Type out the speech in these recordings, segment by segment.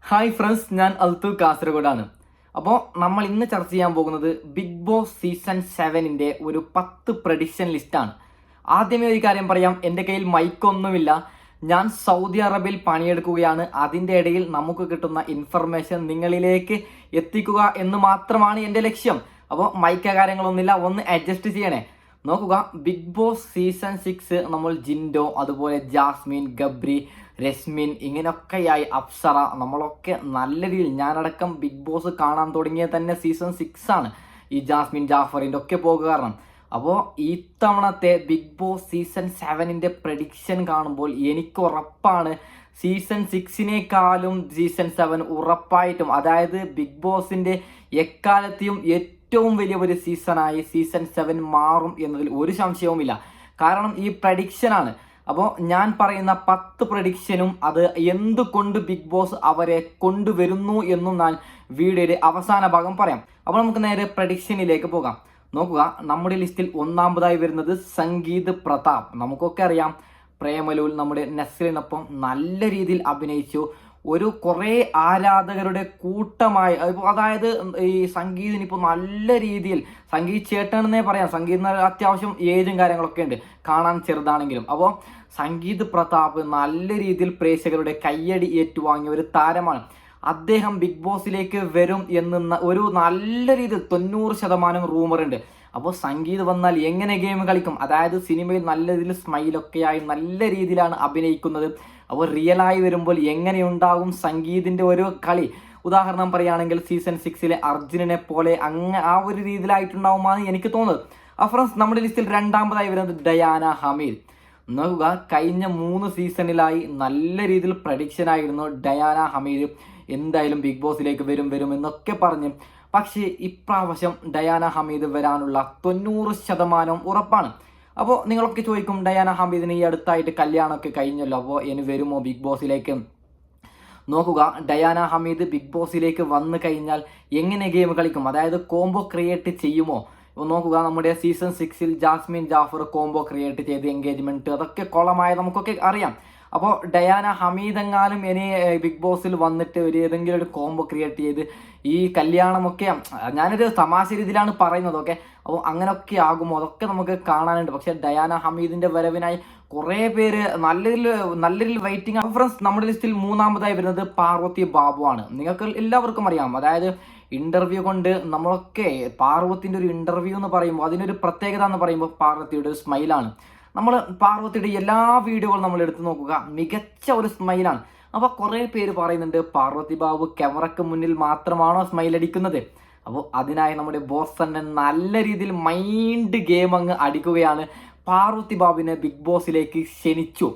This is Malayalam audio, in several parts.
ഹായ് ഫ്രണ്ട്സ്, ഞാൻ അൽത്തു കാസർഗോഡാണ്. അപ്പോൾ നമ്മൾ ഇന്ന് ചർച്ച ചെയ്യാൻ പോകുന്നത് ബിഗ് ബോസ് സീസൺ 7ൻ്റെ ഒരു 10 പ്രഡിക്ഷൻ ലിസ്റ്റാണ്. ആദ്യമേ ഒരു കാര്യം പറയാം, എൻ്റെ കയ്യിൽ മൈക്കൊന്നുമില്ല. ഞാൻ സൗദി അറേബ്യയിൽ പണിയെടുക്കുകയാണ്. അതിൻ്റെ ഇടയിൽ നമുക്ക് കിട്ടുന്ന ഇൻഫർമേഷൻ നിങ്ങളിലേക്ക് എത്തിക്കുക എന്ന് മാത്രമാണ് എൻ്റെ ലക്ഷ്യം. അപ്പോൾ മൈക്ക കാര്യങ്ങളൊന്നുമില്ല, ഒന്ന് അഡ്ജസ്റ്റ് ചെയ്യണേ. നോക്കുക, ബിഗ് ബോസ് സീസൺ 6 നമ്മൾ ജിൻഡോ, അതുപോലെ ജാസ്മിൻ, ഗബ്രി, രശ്മിൻ, ഇങ്ങനെയൊക്കെയായി അപ്സറ, നമ്മളൊക്കെ നല്ല രീതിയിൽ, ഞാനടക്കം ബിഗ് ബോസ് കാണാൻ തുടങ്ങിയത് തന്നെ സീസൺ 6 ആണ്. ഈ ജാസ്മിൻ, ജാഫറിൻ്റെ ഒക്കെ പോകുക കാരണം. അപ്പോൾ ഇത്തവണത്തെ ബിഗ് ബോസ് സീസൺ 7ൻ്റെ പ്രഡിക്ഷൻ കാണുമ്പോൾ എനിക്ക് ഉറപ്പാണ് സീസൺ 6നേക്കാളും സീസൺ 7 ഉറപ്പായിട്ടും, അതായത് ബിഗ് ബോസിൻ്റെ എക്കാലത്തെയും ഏറ്റവും വലിയ ഒരു സീസണായി സീസൺ 7 മാറും എന്നതിൽ ഒരു സംശയവുമില്ല. കാരണം ഈ പ്രഡിക്ഷനാണ്. അപ്പോൾ ഞാൻ പറയുന്ന 10 പ്രഡിക്ഷനും അത് എന്തുകൊണ്ട് ബിഗ് ബോസ് അവരെ കൊണ്ടുവരുന്നു എന്നും ഞാൻ വീഡിയോയുടെ അവസാന ഭാഗം പറയാം. അപ്പോൾ നമുക്ക് നേരെ പ്രഡിക്ഷനിലേക്ക് പോകാം. നോക്കുക, നമ്മുടെ ലിസ്റ്റിൽ ഒന്നാമതായി വരുന്നത് സംഗീത് പ്രതാപ്. നമുക്കൊക്കെ അറിയാം, പ്രേമലൂൽ നമ്മുടെ നസ്രിനൊപ്പം നല്ല രീതിയിൽ അഭിനയിച്ചു. ഒരു കുറേ ആരാധകരുടെ കൂട്ടമായി, അതായത് ഈ സംഗീതിന് ഇപ്പോൾ നല്ല രീതിയിൽ, സംഗീത് ചേട്ടനെന്നേ പറയാം, സംഗീതിന് അത്യാവശ്യം ഏജും കാര്യങ്ങളൊക്കെ ഉണ്ട്, കാണാൻ ചെറുതാണെങ്കിലും. അപ്പോൾ സംഗീത് പ്രതാപ് നല്ല രീതിയിൽ പ്രേക്ഷകരുടെ കയ്യടി ഏറ്റുവാങ്ങിയ ഒരു താരമാണ്. അദ്ദേഹം ബിഗ് ബോസിലേക്ക് വരും എന്ന ഒരു നല്ല രീതിയിൽ 90% റൂമറുണ്ട്. അപ്പോൾ സംഗീത് വന്നാൽ എങ്ങനെ ഗെയിം കളിക്കും? അതായത് സിനിമയിൽ നല്ല രീതിയിൽ സ്മൈലൊക്കെയായി നല്ല രീതിയിലാണ് അഭിനയിക്കുന്നത്. അപ്പോൾ റിയലായി വരുമ്പോൾ എങ്ങനെയുണ്ടാകും സംഗീതിൻ്റെ ഒരു കളി? ഉദാഹരണം പറയുകയാണെങ്കിൽ സീസൺ 6ലെ അർജുനനെ പോലെ ആ ഒരു രീതിയിലായിട്ടുണ്ടാവുമെന്നാണ് എനിക്ക് തോന്നുന്നത്. ഫ്രണ്ട്സ്, നമ്മുടെ ലിസ്റ്റിൽ രണ്ടാമതായി വരുന്നത് ഡയാന ഹമീദ്. നോക്കുക, കഴിഞ്ഞ 3 സീസണിലായി നല്ല രീതിയിൽ പ്രഡിക്ഷൻ ആയിരുന്നു ഡയാന ഹമീദ് എന്തായാലും ബിഗ് ബോസിലേക്ക് വരും എന്നൊക്കെ പറഞ്ഞ്. പക്ഷേ ഇപ്രാവശ്യം ഡയാന ഹമീദ് വരാനുള്ള 90% ഉറപ്പാണ്. അപ്പോൾ നിങ്ങളൊക്കെ ചോദിക്കും, ഡയാന ഹമീദിന് ഈ അടുത്തായിട്ട് കല്യാണമൊക്കെ കഴിഞ്ഞല്ലോ, അപ്പോൾ ഇനി വരുമോ ബിഗ് ബോസിലേക്ക്? നോക്കുക, ഡയാന ഹമീദ് ബിഗ് ബോസിലേക്ക് വന്നു കഴിഞ്ഞാൽ എങ്ങനെ ഗെയിം കളിക്കും? അതായത് കോംബോ ക്രിയേറ്റ് ചെയ്യുമോ? ഇപ്പോൾ നോക്കുക, നമ്മുടെ സീസൺ 6ൽ ജാസ്മിൻ, ജാഫർ കോംബോ ക്രിയേറ്റ് ചെയ്ത് എൻഗേജ്മെൻറ്റ് അതൊക്കെ കൊളമായ നമുക്കൊക്കെ അറിയാം. അപ്പോൾ ഡയാന ഹമീദ് എങ്ങാനും ഇനി ബിഗ് ബോസിൽ വന്നിട്ട് ഏതെങ്കിലും ഒരു കോംബോ ക്രിയേറ്റ് ചെയ്ത് ഈ കല്യാണമൊക്കെ, ഞാനൊരു തമാശ രീതിയിലാണ് പറയുന്നത്, ഓക്കെ. അപ്പോൾ അങ്ങനെയൊക്കെ ആകുമോ? അതൊക്കെ നമുക്ക് കാണാനുണ്ട്. പക്ഷേ ഡയാന ഹമീദിൻ്റെ വരവിനായി കുറേ പേര് നല്ല രീതിയിൽ വെയിറ്റിംഗ് ആണ്. ഫ്രണ്ട്സ്, നമ്മുടെ ലിസ്റ്റിൽ മൂന്നാമതായി വരുന്നത് പാർവതി ബാബു ആണ്. നിങ്ങൾക്ക് എല്ലാവർക്കും അറിയാം, അതായത് ഇൻ്റർവ്യൂ കൊണ്ട് നമ്മളൊക്കെ പാർവതിൻ്റെ ഒരു ഇൻ്റർവ്യൂ എന്ന് പറയുമ്പോൾ അതിനൊരു പ്രത്യേകത എന്ന് പറയുമ്പോൾ പാർവതിയുടെ ഒരു സ്മൈലാണ്. നമ്മൾ പാർവതിയുടെ എല്ലാ വീഡിയോകളും നമ്മൾ എടുത്തു നോക്കുക, മികച്ച ഒരു സ്മൈലാണ്. അപ്പോൾ കുറേ പേര് പറയുന്നുണ്ട്, പാർവതി ബാബു ക്യാമറയ്ക്ക് മുന്നിൽ മാത്രമാണോ സ്മൈൽ അടിക്കുന്നത്? അപ്പോൾ അതിനായി നമ്മുടെ ബോസ് തന്നെ നല്ല രീതിയിൽ മൈൻഡ് ഗെയിം അങ്ങ് അടിക്കുകയാണ്. പാർവതി ബാബുവിനെ ബിഗ് ബോസിലേക്ക് ക്ഷണിച്ചു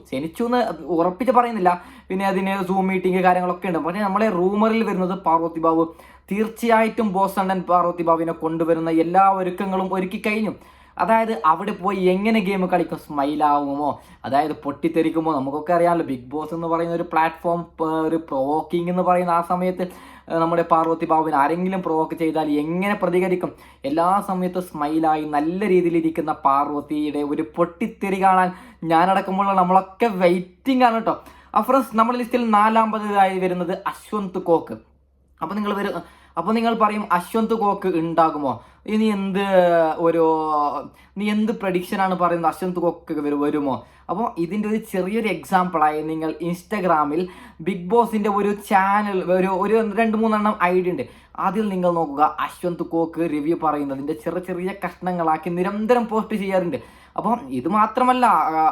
എന്ന് ഉറപ്പിച്ച് പറയുന്നില്ല, പിന്നെ അതിന് സൂം മീറ്റിംഗ് കാര്യങ്ങളൊക്കെ ഉണ്ട്. പക്ഷേ നമ്മളെ റൂമറിൽ വരുന്നത് പാർവതി ബാബു തീർച്ചയായിട്ടും ബോസ് അണ്ണൻ പാർവതി ബാബുവിനെ കൊണ്ടുവരുന്ന എല്ലാ ഒരുക്കങ്ങളും ഒരുക്കി കഴിഞ്ഞു. അതായത് അവിടെ പോയി എങ്ങനെ ഗെയിം കളിക്കും? സ്മൈലാവുമോ? അതായത് പൊട്ടിത്തെറിക്കുമോ? നമുക്കൊക്കെ അറിയാമല്ലോ, ബിഗ് ബോസ് എന്ന് പറയുന്ന ഒരു പ്ലാറ്റ്ഫോം, ഒരു പ്രൊവോക്കിംഗ് എന്ന് പറയുന്ന ആ സമയത്ത് നമ്മുടെ പാർവതി ബാബുവിന് ആരെങ്കിലും പ്രൊവോക്ക് ചെയ്താൽ എങ്ങനെ പ്രതികരിക്കും? എല്ലാ സമയത്തും സ്മൈലായി നല്ല രീതിയിലിരിക്കുന്ന പാർവതിയുടെ ഒരു പൊട്ടിത്തെറി കാണാൻ ഞാനടക്കമുള്ള നമ്മളൊക്കെ വെയിറ്റിംഗ് ആണ് കേട്ടോ. ഫ്രണ്ട്സ്, നമ്മുടെ ലിസ്റ്റിൽ നാലാമതായി വരുന്നത് അശ്വന്ത് കോക്ക്. അപ്പോൾ നിങ്ങൾ പറയും, അശ്വന്ത് കോക്ക് ഉണ്ടാകുമോ? നീ എന്ത് പ്രഡിക്ഷനാണ് പറയുന്നത്? അശ്വന്ത് കോക്ക് വരുമോ? അപ്പോൾ ഇതിൻ്റെ ഒരു ചെറിയൊരു എക്സാമ്പിളായി നിങ്ങൾ ഇൻസ്റ്റഗ്രാമിൽ ബിഗ് ബോസിൻ്റെ ഒരു ചാനൽ, ഒരു 2-3 ഐഡി ഉണ്ട്. അതിൽ നിങ്ങൾ നോക്കുക, അശ്വന്ത് കോക്ക് റിവ്യൂ പറയുന്നതിൻ്റെ ചെറിയ കഷ്ണങ്ങളാക്കി നിരന്തരം പോസ്റ്റ് ചെയ്യാറുണ്ട്. അപ്പം ഇത് മാത്രമല്ല,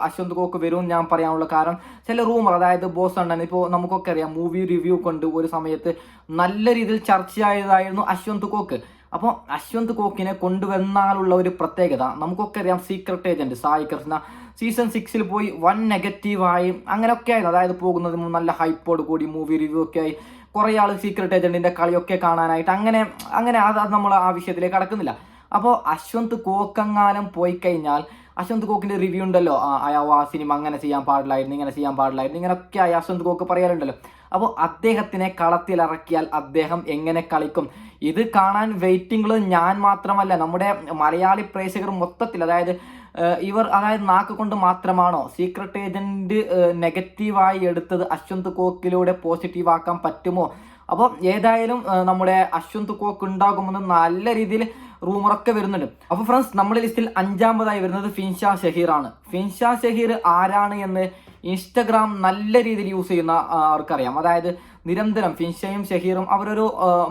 അശ്വന്ത് കോക്ക് വരും ഞാൻ പറയാനുള്ള കാരണം ചില റൂമർ, അതായത് ബോസ് അണ്ണൻ, ഇപ്പോൾ നമുക്കൊക്കെ അറിയാം, മൂവി റിവ്യൂ കൊണ്ട് ഒരു സമയത്ത് നല്ല രീതിയിൽ ചർച്ചയായതായിരുന്നു അശ്വന്ത് കോക്ക്. അപ്പോൾ അശ്വന്ത് കോക്കിനെ കൊണ്ടുവന്നാലുള്ള ഒരു പ്രത്യേകത നമുക്കൊക്കെ അറിയാം, secret agent Sai Krishna season 6ൽ പോയി 1 നെഗറ്റീവായി അങ്ങനെയൊക്കെ ആയിരുന്നു. അതായത് പോകുന്നത് നല്ല ഹൈപ്പോട് കൂടി മൂവി റിവ്യൂ ഒക്കെ ആയി കുറേ ആൾ സീക്രട്ട് ഏജന്റിന്റെ കളിയൊക്കെ കാണാനായിട്ട് അങ്ങനെ അത് നമ്മൾ ആ വിഷയത്തിലേക്ക് കടക്കുന്നില്ല. അപ്പോൾ അശ്വന്ത് കോക്കെങ്ങാനും പോയി കഴിഞ്ഞാൽ, അശ്വന്ത് കോക്കിന്റെ റിവ്യൂ ഉണ്ടല്ലോ, ആ സിനിമ അങ്ങനെ ചെയ്യാൻ പാടില്ലായിരുന്നു, ഇങ്ങനെ ചെയ്യാൻ പാടില്ലായിരുന്നു, ഇങ്ങനെയൊക്കെ ആയി അശ്വന്ത് കോക്ക് പറയാറുണ്ടല്ലോ. അപ്പോൾ അദ്ദേഹത്തിനെ കളത്തിലിറക്കിയാൽ അദ്ദേഹം എങ്ങനെ കളിക്കും? ഇത് കാണാൻ വെയിറ്റിംഗിൽ ഞാൻ മാത്രമല്ല, നമ്മുടെ മലയാളി പ്രേക്ഷകർ മൊത്തത്തിൽ, അതായത് അതായത് നാക്ക് കൊണ്ട് മാത്രമാണോ സീക്രട്ട് ഏജന്റ് നെഗറ്റീവായി എടുത്തത് അശ്വന്ത് കോക്കിലൂടെ പോസിറ്റീവ് ആക്കാൻ പറ്റുമോ? അപ്പോൾ ഏതായാലും നമ്മുടെ അശ്വന്ത് കോക്ക് ഉണ്ടാകുമെന്ന് നല്ല രീതിയിൽ റൂമറൊക്കെ വരുന്നുണ്ട്. അപ്പോൾ ഫ്രണ്ട്സ്, നമ്മുടെ ലിസ്റ്റിൽ 5-ാമതായി വരുന്നത് ഫിൻഷാ ഷഹീർ ആണ്. ഫിൻഷാ ഷഹീർ ആരാണ് എന്ന് ഇൻസ്റ്റഗ്രാം നല്ല രീതിയിൽ യൂസ് ചെയ്യുന്ന ആർക്കറിയാം. അതായത് നിരന്തരം ഫിൻഷയും ഷഹീറും അവരൊരു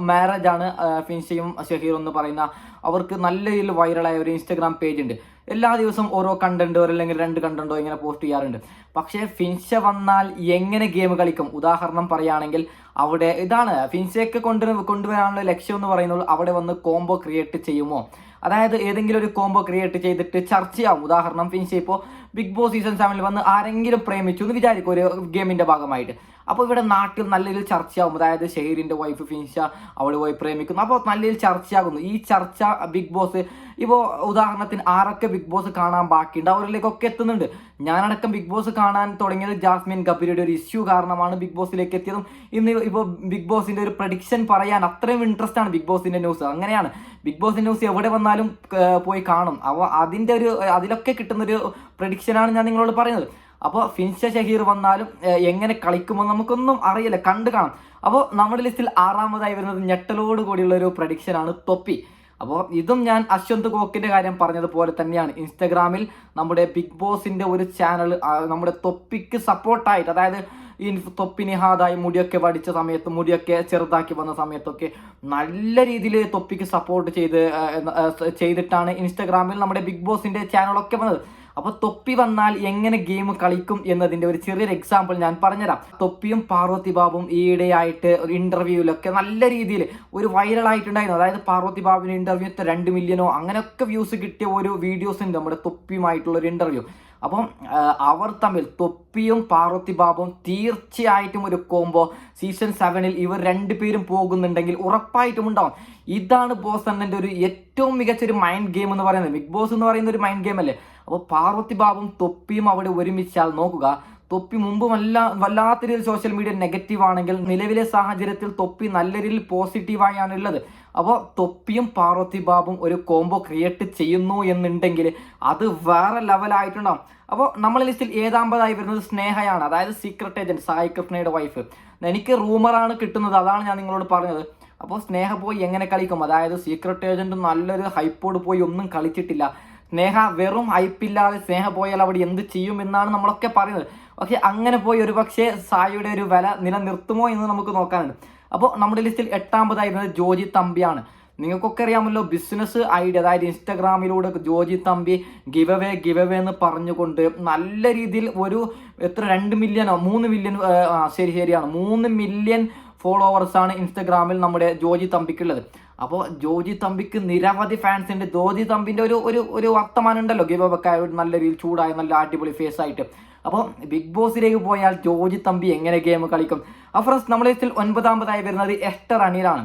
മാരേജ് ആണ്. ഫിൻഷയും ഷഹീറും എന്ന് പറയുന്ന അവർക്ക് നല്ല രീതിയിൽ വൈറലായ ഒരു ഇൻസ്റ്റഗ്രാം പേജ് ഉണ്ട്. എല്ലാ ദിവസവും ഓരോ കണ്ടന്റോ അല്ലെങ്കിൽ 2 കണ്ടന്റോ ഇങ്ങനെ പോസ്റ്റ് ചെയ്യാറുണ്ട്. പക്ഷേ ഫിൻഷ വന്നാൽ എങ്ങനെ ഗെയിം കളിക്കും? ഉദാഹരണം പറയുകയാണെങ്കിൽ അവിടെ ഇതാണ് ഫിൻഷയ്ക്ക് കൊണ്ടുവരാനുള്ള ലക്ഷ്യം എന്ന് പറയുന്നത്. അവിടെ വന്ന് കോംബോ ക്രിയേറ്റ് ചെയ്യുമോ? അതായത് ഏതെങ്കിലും ഒരു കോംബോ ക്രിയേറ്റ് ചെയ്തിട്ട് ചർച്ചയാവും. ഉദാഹരണം, ഫിൻഷ ഇപ്പോൾ ബിഗ് ബോസ് സീസൺ 7 വന്ന് ആരെങ്കിലും പ്രേമിച്ചു എന്ന് വിചാരിക്കും ഒരു ഗെയിമിന്റെ ഭാഗമായിട്ട്. അപ്പോൾ ഇവിടെ നാട്ടിൽ നല്ല രീതിയിൽ ചർച്ചയാവും. അതായത് ഷഹീറിന്റെ വൈഫ് ഫിൻഷ അവള് പോയി പ്രേമിക്കുന്നു. അപ്പോൾ നല്ല രീതിയിൽ ചർച്ചയാകുന്നു. ഈ ചർച്ച ബിഗ് ബോസ് ഇപ്പോൾ ഉദാഹരണത്തിന് ആരൊക്കെ ബിഗ് ബോസ് കാണാൻ ബാക്കിയുണ്ട് അവരിലേക്കൊക്കെ എത്തുന്നുണ്ട്. ഞാനടക്കം ബിഗ് ബോസ് കാണാൻ തുടങ്ങിയത് ജാസ്മിൻ ഗബ്രിയുടെ ഒരു ഇഷ്യൂ കാരണമാണ് ബിഗ് ബോസിലേക്ക് എത്തിയതും. ഇന്ന് ഇപ്പോൾ ബിഗ് ബോസിന്റെ ഒരു പ്രഡിക്ഷൻ പറയാൻ അത്രയും ഇൻട്രസ്റ്റ് ആണ് ബിഗ് ബോസിന്റെ ന്യൂസ്. അങ്ങനെയാണ് ബിഗ് ബോസിന്റെ ന്യൂസ് എവിടെ വന്നാലും പോയി കാണും. അപ്പോൾ അതിലൊക്കെ കിട്ടുന്നൊരു പ്രഡിക്ഷനാണ് ഞാൻ നിങ്ങളോട് പറയുന്നത്. അപ്പോൾ ഫിൻഷ ഷഹീർ വന്നാലും എങ്ങനെ കളിക്കുമെന്ന് നമുക്കൊന്നും അറിയില്ല, കണ്ടു കാണാം. അപ്പോൾ നമ്മുടെ ലിസ്റ്റിൽ 6-ാമതായി വരുന്നത് ഞെട്ടലോട് കൂടിയുള്ള ഒരു പ്രഡിക്ഷനാണ് തൊപ്പി. അപ്പോൾ ഇതും ഞാൻ അശ്വന്ത് കോക്കിന്റെ കാര്യം പറഞ്ഞതുപോലെ തന്നെയാണ്. ഇൻസ്റ്റഗ്രാമിൽ നമ്മുടെ ബിഗ് ബോസിന്റെ ഒരു ചാനൽ നമ്മുടെ തൊപ്പിക്ക് സപ്പോർട്ടായിട്ട്, അതായത് ഈ തൊപ്പി നിഹാദായി മുടിയൊക്കെ വടിച്ച സമയത്ത്, മുടിയൊക്കെ ചെറുതാക്കി വന്ന സമയത്തൊക്കെ നല്ല രീതിയിൽ തൊപ്പിക്ക് സപ്പോർട്ട് ചെയ്തിട്ടാണ് ഇൻസ്റ്റഗ്രാമിൽ നമ്മുടെ ബിഗ് ബോസിന്റെ ചാനലൊക്കെ വന്നത്. അപ്പോൾ തൊപ്പി വന്നാൽ എങ്ങനെ ഗെയിം കളിക്കും എന്നതിന്റെ ഒരു ചെറിയൊരു എക്സാമ്പിൾ ഞാൻ പറഞ്ഞുതരാം. തൊപ്പിയും പാർവതി ബാബും ഈയിടെയായിട്ട് ഒരു ഇന്റർവ്യൂവിലൊക്കെ നല്ല രീതിയിൽ ഒരു വൈറലായിട്ടുണ്ടായിരുന്നു. അതായത് പാർവതി ബാബുവിന് ഇന്റർവ്യൂ 2 മില്യണോ അങ്ങനെയൊക്കെ വ്യൂസ് കിട്ടിയ ഒരു വീഡിയോസ് ഉണ്ട് നമ്മുടെ തൊപ്പിയുമായിട്ടുള്ള ഒരു ഇന്റർവ്യൂ. അപ്പം അവർ തമ്മിൽ തൊപ്പിയും പാർവതി ബാബുവും തീർച്ചയായിട്ടും ഒരു കോംബോ സീസൺ 7-ൽ ഇവർ 2 പേരും പോകുന്നുണ്ടെങ്കിൽ ഉറപ്പായിട്ടും ഉണ്ടാവും. ഇതാണ് ബോസ് അണ്ണന്റെ ഒരു ഏറ്റവും മികച്ചൊരു മൈൻഡ് ഗെയിം എന്ന് പറയുന്നത്. ബിഗ് ബോസ് എന്ന് പറയുന്ന ഒരു മൈൻഡ് ഗെയിം അല്ലേ? അപ്പോൾ പാർവതി ബാബും തൊപ്പിയും അവിടെ ഒരുമിച്ചാൽ നോക്കുക, തൊപ്പി മുമ്പും വല്ലാത്ത രീതിയിൽ സോഷ്യൽ മീഡിയ നെഗറ്റീവ് ആണെങ്കിൽ നിലവിലെ സാഹചര്യത്തിൽ തൊപ്പി നല്ല രീതിയിൽ പോസിറ്റീവായാണ് ഉള്ളത്. അപ്പോൾ തൊപ്പിയും പാർവതി ബാബും ഒരു കോംബോ ക്രിയേറ്റ് ചെയ്യുന്നു എന്നുണ്ടെങ്കിൽ അത് വേറെ ലെവലായിട്ടുണ്ടാവും. അപ്പോൾ നമ്മളെ ലിസ്റ്റിൽ 7-ാമതായി വരുന്നത് സ്നേഹയാണ്. അതായത് സീക്രട്ട് ഏജന്റ് സായി കൃഷ്ണയുടെ വൈഫ്. എനിക്ക് റൂമറാണ് കിട്ടുന്നത്, അതാണ് ഞാൻ നിങ്ങളോട് പറഞ്ഞത്. അപ്പോൾ സ്നേഹ പോയി എങ്ങനെ കളിക്കും? അതായത് സീക്രട്ട് ഏജന്റ് നല്ലൊരു ഹൈപ്പോട് പോയി ഒന്നും കളിച്ചിട്ടില്ല. സ്നേഹ വെറും ഹൈപ്പില്ലാതെ സ്നേഹ പോയാൽ അവിടെ എന്ത് ചെയ്യും എന്നാണ് നമ്മളൊക്കെ പറയുന്നത്. പക്ഷെ അങ്ങനെ പോയി ഒരു പക്ഷേ സായിയുടെ ഒരു വില നിലനിർത്തുമോ എന്ന് നമുക്ക് നോക്കാനുണ്ട്. അപ്പോൾ നമ്മുടെ ലിസ്റ്റിൽ 8-ാമതായി വരുന്നത് ജോജി തമ്പിയാണ്. നിങ്ങൾക്കൊക്കെ അറിയാമല്ലോ, ബിസിനസ് ഐഡിയ, അതായത് ഇൻസ്റ്റഗ്രാമിലൂടെ ജോജി തമ്പി ഗിവ് അവേ എന്ന് പറഞ്ഞുകൊണ്ട് നല്ല രീതിയിൽ ഒരു 2 മില്യണോ 3 മില്യൺ ശരിയാണ് 3 മില്യൺ ഫോളോവേഴ്സാണ് ഇൻസ്റ്റഗ്രാമിൽ നമ്മുടെ ജോജി തമ്പിക്കുള്ളത്. അപ്പോൾ ജോജി തമ്പിക്ക് നിരവധി ഫാൻസ് ഉണ്ട്. ജോജി തമ്പിന്റെ ഒരു വർത്തമാനം ഉണ്ടല്ലോ, ഗിവ് അവേ നല്ല രീതിയിൽ ചൂടായ നല്ല അടിപൊളി ഫേസ് ആയിട്ട്. അപ്പോൾ ബിഗ് ബോസിലേക്ക് പോയാൽ ജോജി തമ്പി എങ്ങനെ ഗെയിം കളിക്കും? ഫ്രണ്ട്സ്, നമ്മുടെ ലിസ്റ്റിൽ 9-ാമതായി വരുന്നത് എസ്റ്റർ അനിലാണ്.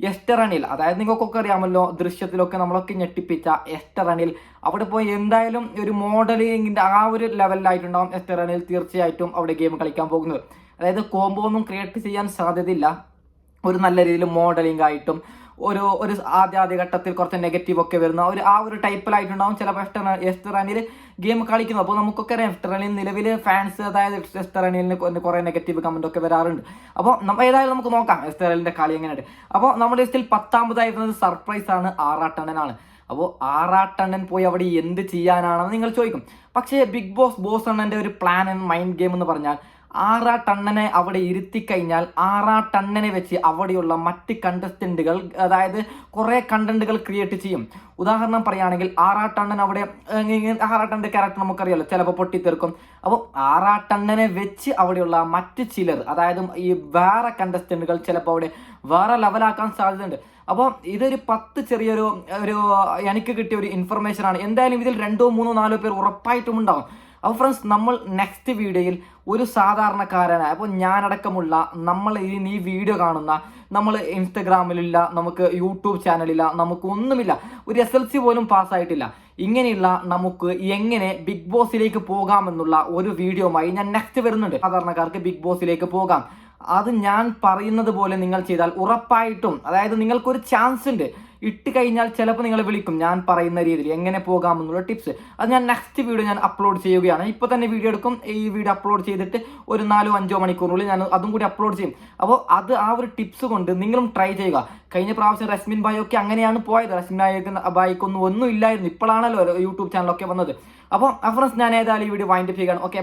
എസ്റ്റർ അനിൽ, അതായത് നിങ്ങൾക്കൊക്കെ അറിയാമല്ലോ, ദൃശ്യത്തിലൊക്കെ നമ്മളൊക്കെ ഞെട്ടിപ്പിച്ച എസ്റ്റർ അനിൽ അവിടെ പോയി എന്തായാലും ഒരു മോഡലിങ്ങിന്റെ ആ ഒരു ലെവലിലായിട്ടുണ്ടാവും എസ്റ്റർ അനിൽ തീർച്ചയായിട്ടും അവിടെ ഗെയിം കളിക്കാൻ പോകുന്നത്. അതായത് കോംബോ ഒന്നും ക്രിയേറ്റ് ചെയ്യാൻ സാധ്യതയില്ല. ഒരു നല്ല രീതിയിൽ മോഡലിംഗ് ആയിട്ടും ഒരു ആദ്യ ഘട്ടത്തിൽ കുറച്ച് നെഗറ്റീവ് ഒക്കെ വരുന്ന ആ ഒരു ടൈപ്പിലായിട്ടുണ്ടാവും ചിലപ്പോൾ എസ്റ്റർ അനിൽ ഗെയിം കളിക്കുന്നത്. അപ്പോൾ നമുക്കൊക്കെ അറിയാം എസ്റ്റർ അനിൽ നിലവിൽ ഫാൻസ്, അതായത് എസ്റ്റർ അനിലിന് കുറേ നെഗറ്റീവ് കമന്റ് ഒക്കെ വരാറുണ്ട്. അപ്പോൾ ഏതായാലും നമുക്ക് നോക്കാം എസ്റ്റർ അനിലിന്റെ കളി എങ്ങനെയുണ്ട്. അപ്പോൾ നമ്മുടെ ലിസ്റ്റിൽ 10-ാമതായി വരുന്നത് സർപ്രൈസ് ആണ്, ആറാട്ടണ്ണനാണ്. അപ്പോൾ ആറാട്ടണ്ണൻ പോയി അവിടെ എന്ത് ചെയ്യാനാണെന്ന് നിങ്ങൾ ചോദിക്കും. പക്ഷേ ബിഗ് ബോസ് അണ്ണന്റെ ഒരു പ്ലാൻ ആൻഡ് മൈൻഡ് ഗെയിം എന്ന് പറഞ്ഞാൽ ആറാട്ടണ്ണനെ അവിടെ ഇരുത്തിക്കഴിഞ്ഞാൽ ആറാട്ടണ്ണനെ വെച്ച് അവിടെയുള്ള മറ്റ് കണ്ടസ്റ്റന്റുകൾ, അതായത് കുറേ കണ്ടന്റുകൾ ക്രിയേറ്റ് ചെയ്യും. ഉദാഹരണം പറയുകയാണെങ്കിൽ ആറാട്ടണ്ണന്റെ ക്യാരക്ടർ നമുക്കറിയാലോ, ചിലപ്പോൾ പൊട്ടിത്തെറുക്കും. അപ്പോൾ ആറാട്ടണ്ണനെ വെച്ച് അവിടെയുള്ള മറ്റ് ചിലർ, അതായത് ഈ വേറെ കണ്ടസ്റ്റന്റുകൾ ചിലപ്പോൾ അവിടെ വേറെ ലെവലാക്കാൻ സാധ്യതയുണ്ട്. അപ്പോൾ ഇതൊരു 10 ചെറിയൊരു എനിക്ക് കിട്ടിയ ഒരു ഇൻഫർമേഷൻ ആണ്. എന്തായാലും ഇതിൽ 2, 3, 4 പേർ ഉറപ്പായിട്ടും ഉണ്ടാവും. അപ്പോൾ ഫ്രണ്ട്സ്, നമ്മൾ നെക്സ്റ്റ് വീഡിയോയിൽ ഒരു സാധാരണക്കാരനായ, അപ്പോൾ ഞാനടക്കമുള്ള നമ്മൾ ഈ വീഡിയോ കാണുന്ന, നമ്മൾ ഇൻസ്റ്റഗ്രാമിലില്ല, നമുക്ക് യൂട്യൂബ് ചാനലില്ല, നമുക്ക് ഒന്നുമില്ല, ഒരു SLC പോലും പാസ്സായിട്ടില്ല, ഇങ്ങനെയുള്ള നമുക്ക് എങ്ങനെ ബിഗ് ബോസിലേക്ക് പോകാമെന്നുള്ള ഒരു വീഡിയോയുമായി ഞാൻ നെക്സ്റ്റ് വരുന്നുണ്ട്. സാധാരണക്കാർക്ക് ബിഗ് ബോസിലേക്ക് പോകാം. അത് ഞാൻ പറയുന്നത് പോലെ നിങ്ങൾ ചെയ്താൽ ഉറപ്പായിട്ടും, അതായത് നിങ്ങൾക്കൊരു ചാൻസ് ഉണ്ട് ഇട്ട് കഴിഞ്ഞാൽ ചിലപ്പോൾ നിങ്ങളെ വിളിക്കും ഞാൻ പറയുന്ന രീതിയിൽ എങ്ങനെ പോകാമെന്നുള്ള ടിപ്സ്. അത് ഞാൻ നെക്സ്റ്റ് വീഡിയോ ഞാൻ അപ്ലോഡ് ചെയ്യുകയാണ്. ഇപ്പോൾ തന്നെ വീഡിയോ എടുക്കും, ഈ വീഡിയോ അപ്ലോഡ് ചെയ്തിട്ട് ഒരു 4-5 മണിക്കൂറിനുള്ളിൽ ഞാൻ അതും കൂടി അപ്ലോഡ് ചെയ്യും. അപ്പോൾ അത് ആ ഒരു ടിപ്സ് കൊണ്ട് നിങ്ങളും ട്രൈ ചെയ്യുക. കഴിഞ്ഞ പ്രാവശ്യം റസ്മിൻ ബായൊക്കെ അങ്ങനെയാണ് പോയത്. റസ്മിൻ ബായിക്കൊന്നും ഒന്നും ഇല്ലായിരുന്നു, ഇപ്പോഴാണല്ലോ യൂട്യൂബ് ചാനലൊക്കെ വന്നത്. അപ്പോൾ ഫ്രണ്ട്സ്, ഞാൻ ഏതായാലും ഈ വീഡിയോ വൈൻഡപ്പ് ചെയ്യുകയാണ്. ഓക്കെ.